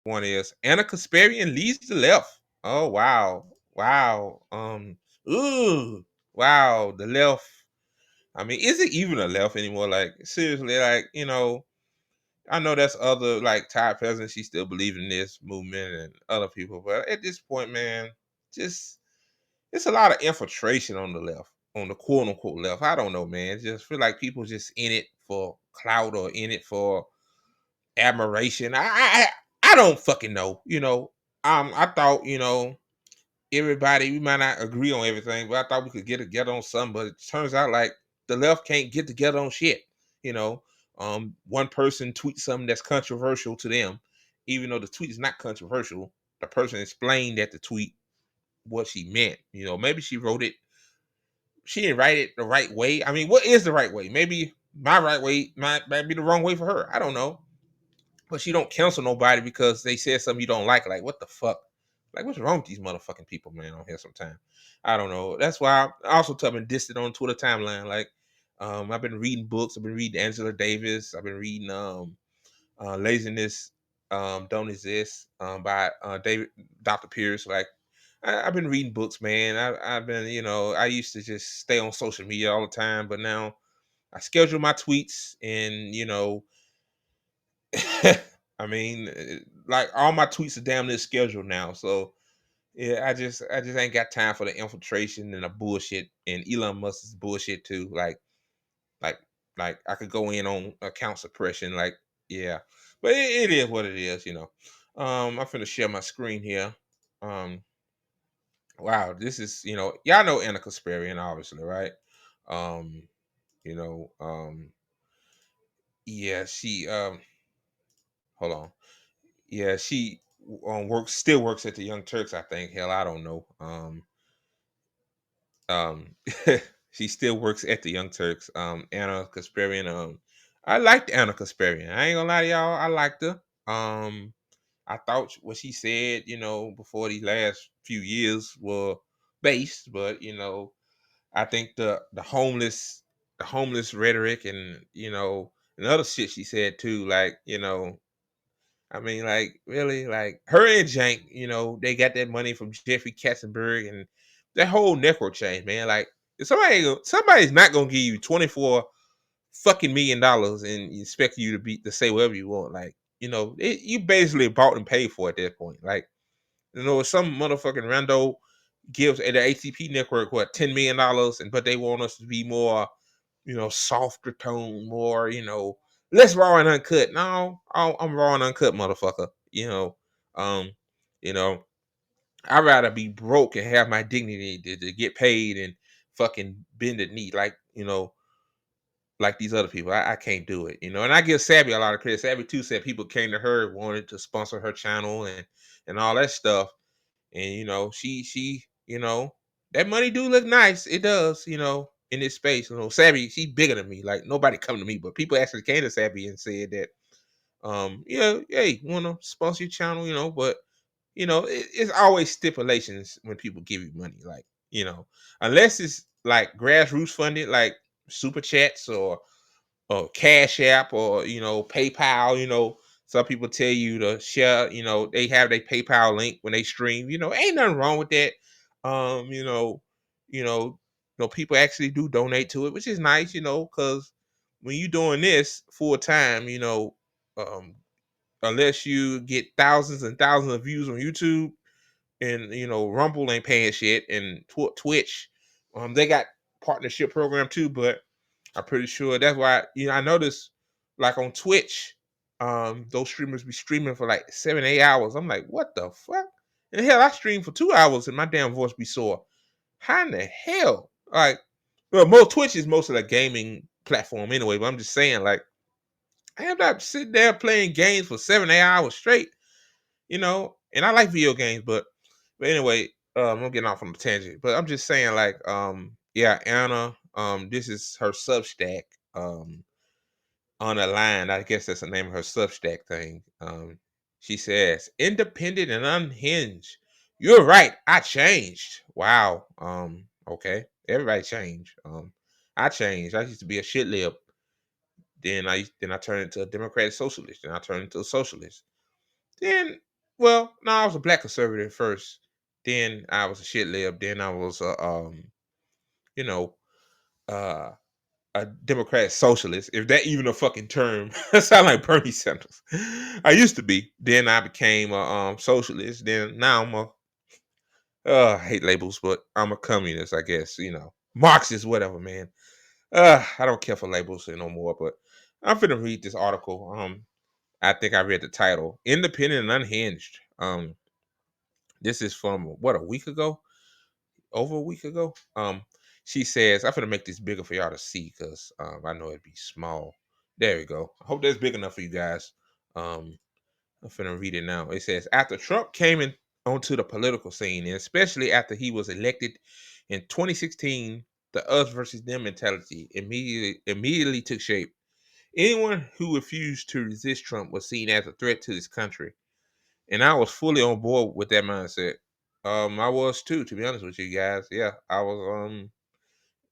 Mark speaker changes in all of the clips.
Speaker 1: one is Anna Kasparian leaves the left. Oh wow. Wow. Ooh. Wow, the left. I mean, is it even a left anymore? Like, seriously, like, I know that's other like Thai presidents, she still believe in this movement and other people, but at this point, man, just it's a lot of infiltration on the left, on the quote unquote left. I don't know, man. Just feel like people just in it for clout or in it for admiration. I don't fucking know. I thought everybody we might not agree on everything, but I thought we could get together on something. But it turns out like the left can't get together on shit. You know, one person tweets something that's controversial to them, even though the tweet is not controversial. The person explained that the tweet what she meant. Maybe she wrote it. She didn't write it the right way. I mean, what is the right way? Maybe my right way might be the wrong way for her. I don't know. But you don't cancel nobody because they said something you don't like. Like, what the fuck? Like, what's wrong with these motherfucking people, man, on here sometimes? I don't know. That's why I also been dissed it on Twitter timeline. Like, I've been reading books. I've been reading Angela Davis. I've been reading Laziness Don't Exist by David Dr. Pierce. Like, I've been reading books, man. I've been, I used to just stay on social media all the time, but now I schedule my tweets and, I mean, like all my tweets are damn near scheduled now. So yeah, I just ain't got time for the infiltration and the bullshit and Elon Musk's bullshit too. Like, like I could go in on account suppression. Like, yeah, but it is what it is. I'm finna share my screen here. Um, wow, this is y'all know Anna Kasparian, obviously, right? Um, you know, yeah, she hold on. Yeah, she works still works at the Young Turks, I think. Hell, I don't know. Um she still works at the Young Turks. Anna Kasparian. I liked Anna Kasparian. I ain't gonna lie to y'all, I liked her. I thought what she said, before these last few years were based, but I think the homeless rhetoric and and other shit she said too, like, I mean, like, really, like her and Jank, they got that money from Jeffrey Katzenberg and that whole network change, man. Like, if somebody's not gonna give you $24 fucking million and expect you to say whatever you want, like, you basically bought and paid for at that point. Like, if some motherfucking rando gives at the ATP network what $10 million, and but they want us to be more softer tone, more, less raw and uncut. No, I'm raw and uncut, motherfucker. Um, you know, I'd rather be broke and have my dignity to get paid and fucking bend the knee like these other people. I can't do it, and I give Sabby a lot of credit. Sabby too said people came to her, wanted to sponsor her channel and all that stuff. And she that money do look nice. It does, in this space. Savvy, she's bigger than me. Like, nobody come to me, but people actually came to Savvy and said that, yeah, hey, wanna sponsor your channel, but it's always stipulations when people give you money. Like, unless it's like grassroots funded, like super chats or Cash App or PayPal. Some people tell you to share. They have their PayPal link when they stream. Ain't nothing wrong with that. Um, you know, you know, people actually do donate to it, which is nice. Because when you doing this full time, um, unless you get thousands and thousands of views on YouTube and Rumble ain't paying shit and Twitch, they got partnership program too, but I'm pretty sure that's why I noticed like on Twitch, those streamers be streaming for like 7-8 hours. I'm like, what the fuck? And hell, I stream for 2 hours and my damn voice be sore. How in the hell? Like, well, Twitch is most of the gaming platform anyway, but I'm just saying, like, I am not sitting there playing games for 7-8 hours straight, and I like video games, but anyway, I'm getting off on a tangent. But I'm just saying, like, yeah, Anna, this is her Substack, on a line. I guess that's the name of her Substack thing. She says, independent and unhinged. You're right. I changed. Wow. Okay. Everybody changed. I changed. I used to be a shit lib. Then I turned into a democratic socialist. Then I turned into a socialist. Then Well, no, I was a black conservative first. Then I was a shit lib. Then I was you know, uh, a democratic socialist, if that even a fucking term. That sound like Bernie Sanders. I used to be. Then I became a socialist. Then now I'm a I hate labels, but I'm a communist, I guess. Marxist, whatever, man. I don't care for labels no more. But I'm finna read this article. I think I read the title, "Independent and Unhinged." This is from what, a week ago, over a week ago. She says, I'm gonna make this bigger for y'all to see because I know it'd be small. There we go. I hope that's big enough for you guys. Um, I'm finna read it now. It says, after Trump came in onto the political scene, and especially after he was elected in 2016, the us versus them mentality immediately took shape. Anyone who refused to resist Trump was seen as a threat to this country. And I was fully on board with that mindset. I was too, to be honest with you guys. Yeah, I was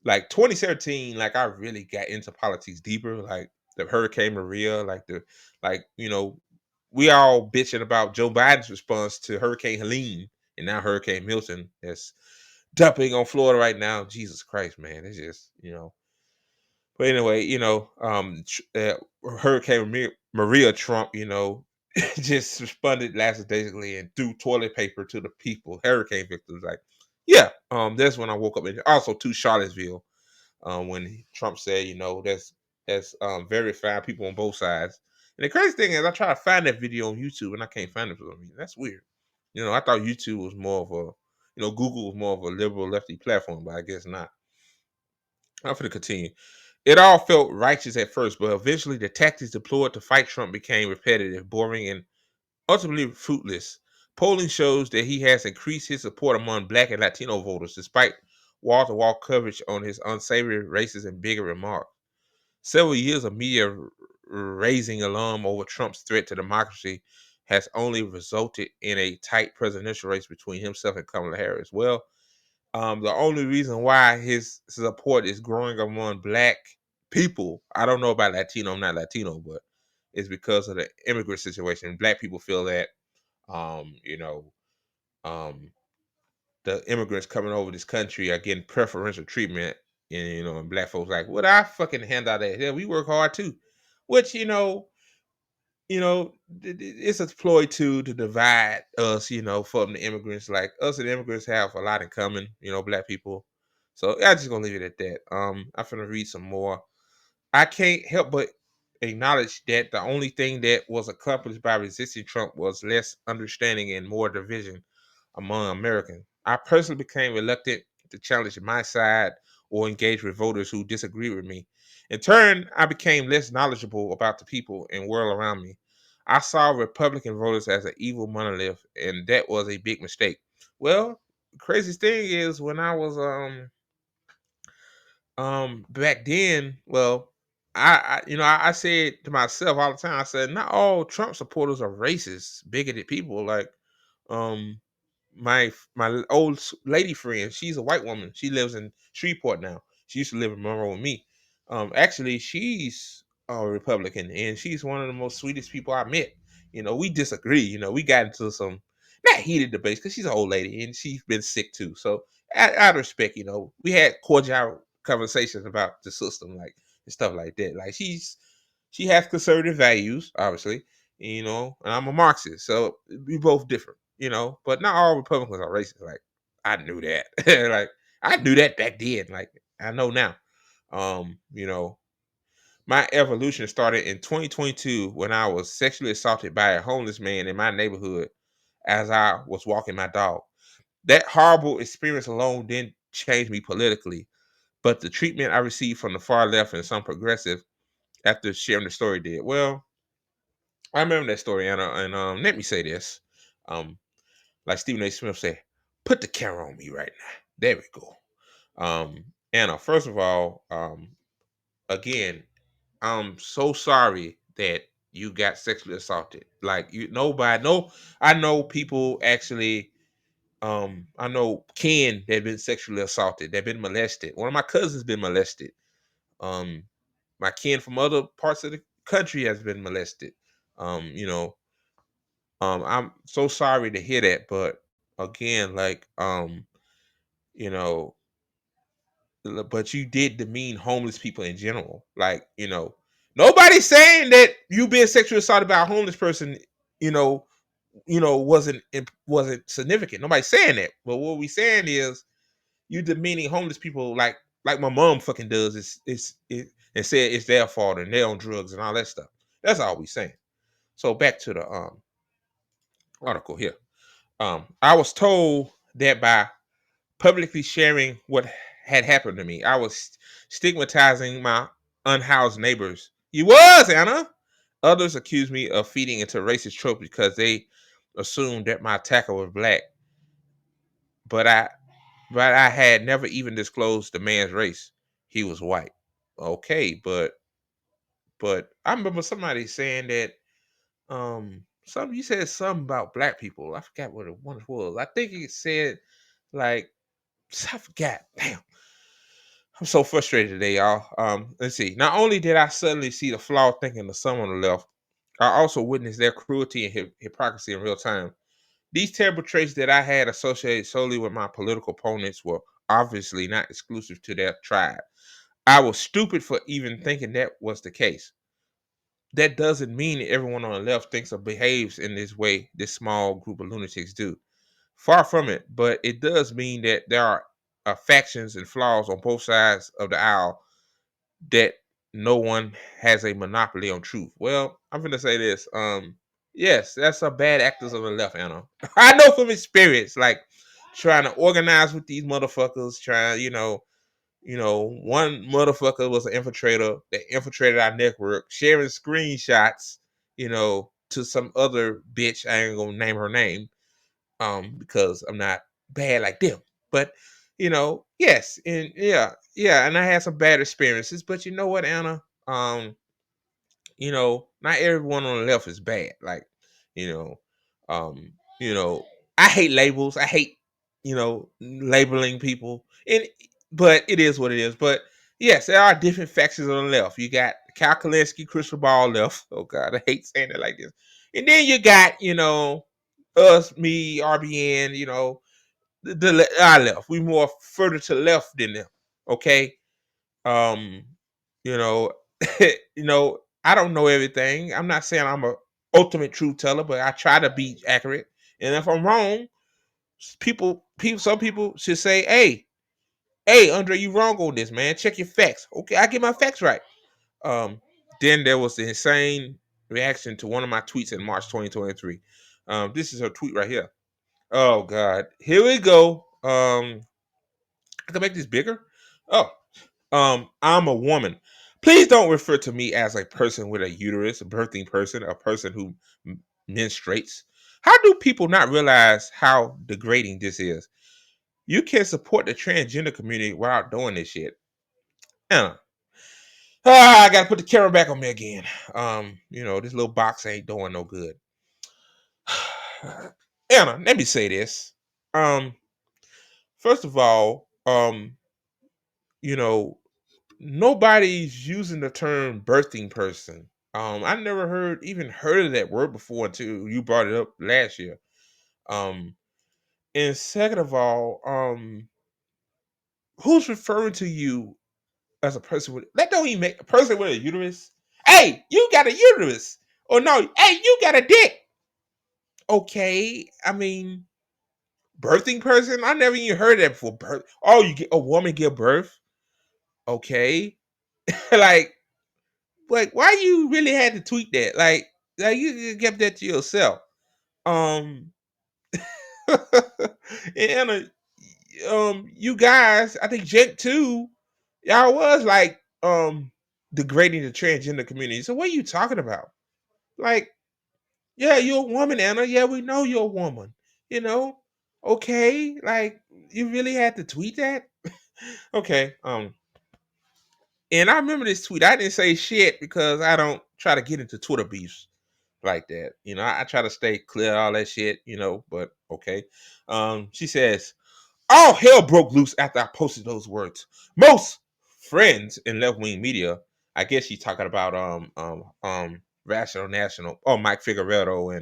Speaker 1: like 2017, like I really got into politics deeper, like the Hurricane Maria, we all bitching about Joe Biden's response to Hurricane Helene and now Hurricane Milton that's dumping on Florida right now. Jesus Christ, man. It's just, but anyway, Hurricane Maria Trump, just responded lackadaisically and threw toilet paper to the people, hurricane victims. Like, yeah, that's when I woke up. And also to Charlottesville, when Trump said, that's very fine people on both sides. And the crazy thing is, I try to find that video on YouTube and I can't find it for some reason. That's weird. I thought YouTube was more of a, Google was more of a liberal lefty platform, but I guess not. I'm going to continue. It all felt righteous at first, but eventually the tactics deployed to fight Trump became repetitive, boring, and ultimately fruitless. Polling shows that he has increased his support among Black and Latino voters, despite wall-to-wall coverage on his unsavory, racist, and bigot remarks. Several years of media raising alarm over Trump's threat to democracy has only resulted in a tight presidential race between himself and Kamala Harris. Well, the only reason why his support is growing among Black people, I don't know about Latino, I'm not Latino, but it's because of the immigrant situation. Black people feel that, um, you know, um, the immigrants coming over this country are getting preferential treatment, and and Black folks like, what I fucking hand out that? Yeah, we work hard too, which it's a ploy to divide us, from the immigrants. Like us and the immigrants have a lot in common, Black people. So I just gonna leave it at that. I'm gonna read some more. I can't help but acknowledge that the only thing that was accomplished by resisting Trump was less understanding and more division among Americans. I personally became reluctant to challenge my side or engage with voters who disagree with me. In turn, I became less knowledgeable about the people and world around me. I saw Republican voters as an evil monolith, and that was a big mistake. Well, the craziest thing is when I was back then, well, I said to myself all the time, I said, not all Trump supporters are racist, bigoted people. Like, um, my old lady friend, she's a white woman. She lives in Shreveport now. She used to live in Monroe with me. Actually, she's a Republican, and she's one of the most sweetest people I met. We disagree. We got into some not heated debates because she's an old lady and she's been sick too. So, out of respect, we had cordial conversations about the system, like and stuff like that. Like she has conservative values, obviously, and I'm a Marxist, so we both different, but not all Republicans are racist. Like I knew that, like I knew that back then. Like I know now. My evolution started in 2022 when I was sexually assaulted by a homeless man in my neighborhood as I was walking my dog. That horrible experience alone didn't change me politically, but the treatment I received from the far left and some progressive after sharing the story did. Well, I remember that story, Anna, and let me say this. Um, like Stephen A. Smith said, put the camera on me right now. There we go. Anna, first of all, again, I'm so sorry that you got sexually assaulted. Like nobody, no, I know people actually. I know Ken that been sexually assaulted, that been molested. One of my cousins been molested. Um, my kin from other parts of the country has been molested. Um, you know, I'm so sorry to hear that, but again, like, you know, but you did demean homeless people in general. Like, nobody's saying that you being sexually assaulted by a homeless person, you know, wasn't significant. Nobody's saying that. But what we saying is you demeaning homeless people like my mom fucking does and said it's their fault and they're on drugs and all that stuff. That's all we saying. So back to the article here. I was told that by publicly sharing what had happened to me, I was stigmatizing my unhoused neighbors. You was, Anna. Others accused me of feeding into racist tropes because they assumed that my attacker was black. But I had never even disclosed the man's race. He was white. Okay, but I remember somebody saying that some you said something about black people. I forgot what it once was. I think it said like I forgot. Damn. I'm so frustrated today, y'all. Let's see. Not only did I suddenly see the flaw thinking of some on the left, I also witnessed their cruelty and hypocrisy in real time. These terrible traits that I had associated solely with my political opponents were obviously not exclusive to their tribe. I was stupid for even thinking that was the case. That doesn't mean that everyone on the left thinks or behaves in this way this small group of lunatics do. Far from it, but it does mean that there are factions and flaws on both sides of the aisle that no one has a monopoly on truth. Well, I'm gonna say this. Yes, that's some bad actors on the left, Anna. I know from experience, like trying to organize with these motherfuckers, one motherfucker was an infiltrator that infiltrated our network, sharing screenshots, to some other bitch. I ain't gonna name her name, because I'm not bad like them. But yes, and yeah, and I had some bad experiences. But you know what, Anna? Not everyone on the left is bad. Like, you know, um, you know, I hate labels. I hate, labeling people. But it is what it is. But yes, there are different factions on the left. You got Cal Kalinske, Crystal Ball left. Oh God, I hate saying it like this. And then you got, us, me, RBN, our left. We more further to the left than them. Okay. Um, you know, I don't know everything. I'm not saying I'm a ultimate truth teller, but I try to be accurate. And if I'm wrong, some people should say, hey, Andre, you wrong on this, man. Check your facts. Okay, I get my facts right. Um, then there was the insane reaction to one of my tweets in March 2023. This is her tweet right here. Oh God, here we go. I can make this bigger. Oh, I'm a woman. Please don't refer to me as a person with a uterus, a birthing person, a person who menstruates. How do people not realize how degrading this is? You can support the transgender community without doing this shit. Anna. I gotta put the camera back on me again. This little box ain't doing no good. Anna, let me say this. First of all, you know, nobody's using the term birthing person. I never even heard of that word before until you brought it up last year. Um, and second of all, who's referring to you as a person with that don't even make a person with a uterus? Hey, you got a uterus. Or no, hey, you got a dick. Okay. I mean, birthing person? I never even heard that before. Oh, you get a woman give birth? Okay. like why you really had to tweet that? Like you kept that to yourself. Um and you guys, I think Gent too, y'all was like degrading the transgender community. So what are you talking about? Like, yeah, you're a woman, Anna. Yeah, we know you're a woman. You know? Okay. Like, you really had to tweet that? Okay. And I remember this tweet. I didn't say shit because I don't try to get into Twitter beefs like that. I try to stay clear of all that shit, but okay. She says, all hell broke loose after I posted those words. Most friends in left-wing media, I guess she's talking about Rational National, Mike Figueredo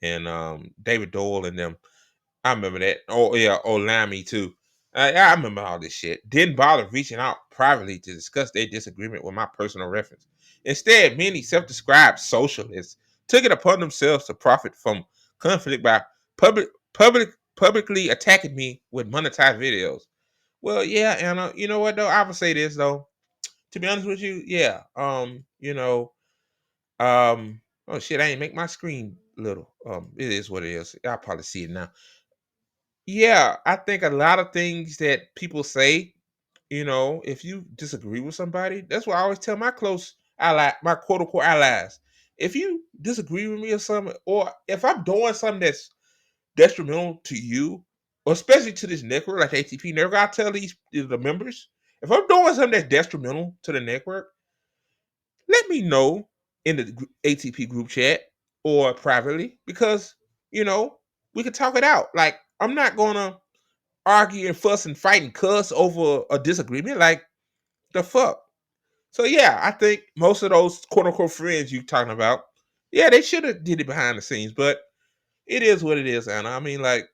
Speaker 1: and David Doyle and them. I remember that. Oh yeah, Lamy too. I remember all this shit. Didn't bother reaching out privately to discuss their disagreement with my personal reference. Instead, many self-described socialists took it upon themselves to profit from conflict by publicly attacking me with monetized videos. Well, yeah, Anna. You know what though? I would say this though. To be honest with you, yeah. Oh shit, I ain't make my screen little. It is what it is. I'll probably see it now. Yeah, I think a lot of things that people say, if you disagree with somebody, that's what I always tell my close ally, my quote unquote allies. If you disagree with me or something, or if I'm doing something that's detrimental to you, or especially to this network, like ATP network, I tell the members, if I'm doing something that's detrimental to the network, let me know in the ATP group chat or privately, because you know we can talk it out. Like, I'm not gonna argue and fuss and fight and cuss over a disagreement. Like, the fuck. So yeah, I think most of those quote unquote friends you talking about, yeah, they should have did it behind the scenes, but it is what it is, Anna. I mean, like,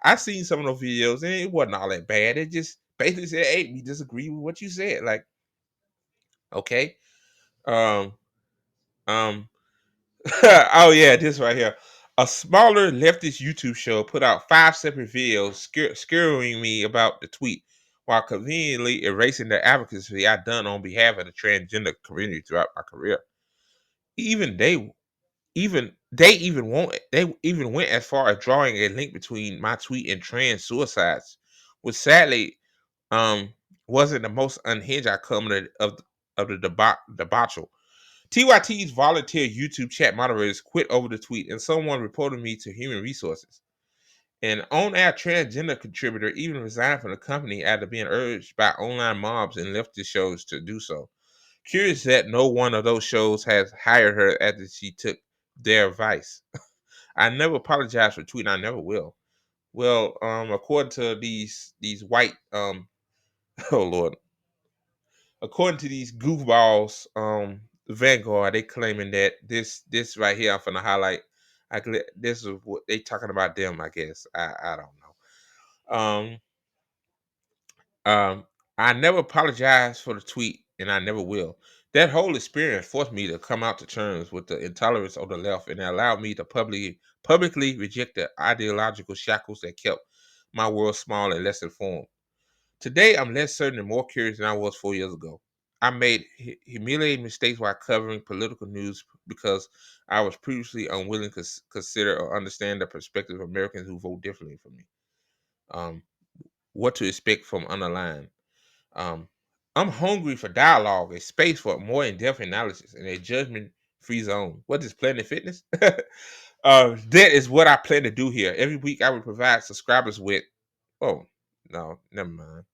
Speaker 1: I seen some of those videos and it wasn't all that bad. It just basically said, "Hey, we disagree with what you said." Like, okay, um, um, oh yeah, this right here. A smaller leftist YouTube show put out 5 separate videos skewering me about the tweet, while conveniently erasing the advocacy I've done on behalf of the transgender community throughout my career. Even they even went as far as drawing a link between my tweet and trans suicides, which sadly wasn't the most unhinged outcome of the debacle. TYT's volunteer YouTube chat moderators quit over the tweet, and someone reported me to Human Resources. An on-air transgender contributor even resigned from the company after being urged by online mobs and leftist shows to do so. Curious that no one of those shows has hired her after she took their advice. I never apologize for tweeting. I never will. Well, according to these white oh Lord, according to these goofballs, Vanguard, they claiming that this right here I'm finna highlight. This is what they talking about them. I guess I don't know. Um, I never apologized for the tweet, and I never will. That whole experience forced me to come out to terms with the intolerance of the left, and it allowed me to publicly reject the ideological shackles that kept my world small and less informed. Today, I'm less certain and more curious than I was 4 years ago. I made humiliating mistakes while covering political news because I was previously unwilling to consider or understand the perspective of Americans who vote differently from me. Um, what to expect from unaligned. Um, I'm hungry for dialogue, a space for more in-depth analysis, and a judgment-free zone. What is Planet Fitness? That is what I plan to do here. Every week, I will provide subscribers with. Oh no, never mind.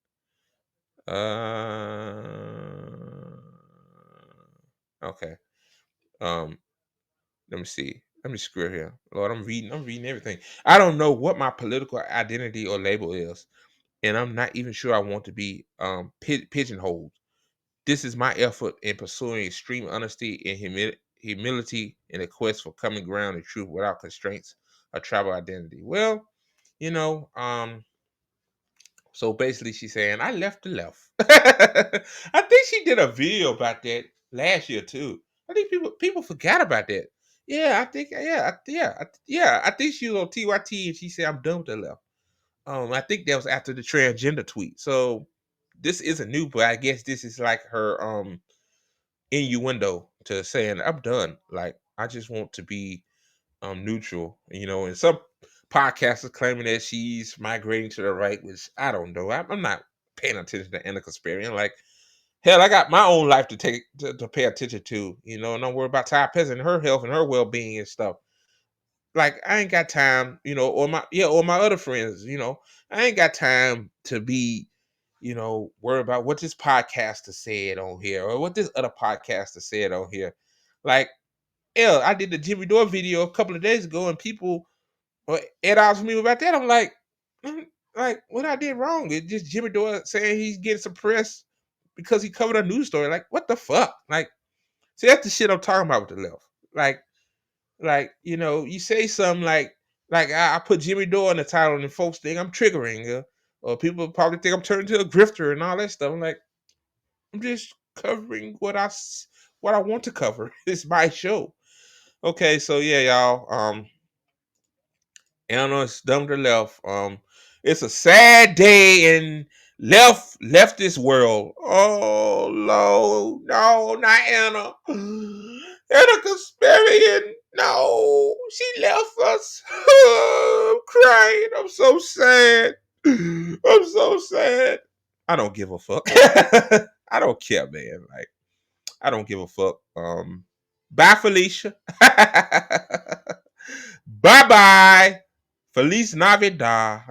Speaker 1: Okay. Um, let me see. Let me screw here. Lord, I'm reading everything. I don't know what my political identity or label is, and I'm not even sure I want to be pigeonholed. This is my effort in pursuing extreme honesty and humility in a quest for common ground and truth without constraints or tribal identity. Well, you know, so basically, she's saying I left the left. I think she did a video about that last year too. I think people forgot about that. Yeah, I think yeah. I think she was on TYT and she said I'm done with the left. I think that was after the transgender tweet. So this isn't new, but I guess this is like her innuendo to saying I'm done. Like, I just want to be neutral, and some podcasters claiming that she's migrating to the right, which I don't know. I'm not paying attention to Anna Kasparian. Like, hell, I got my own life to pay attention to, and I'm worried about Ty Pez and her health and her well being and stuff. Like, I ain't got time, or my other friends, I ain't got time to be, worried about what this podcaster said on here or what this other podcaster said on here. Like, hell, I did the Jimmy Dore video a couple of days ago, and people Ed asked me about that. I'm like, like, what I did wrong? It's just Jimmy Dore saying he's getting suppressed because he covered a news story. Like, what the fuck? Like, see, that's the shit I'm talking about with the left. Like, Like, you say something like I put Jimmy Dore in the title and folks think I'm triggering, or people probably think I'm turning to a grifter and all that stuff. I'm like, I'm just covering what I want to cover. It's my show. Okay, so yeah, y'all. Anna is dumb to left. It's a sad day in leftist world. Oh Lord, no, not Anna. Anna Kasparian. No, she left us. I'm crying. I'm so sad. I'm so sad. I don't give a fuck. I don't care, man. Like, I don't give a fuck. Bye, Felicia. Bye bye. Feliz Navidad.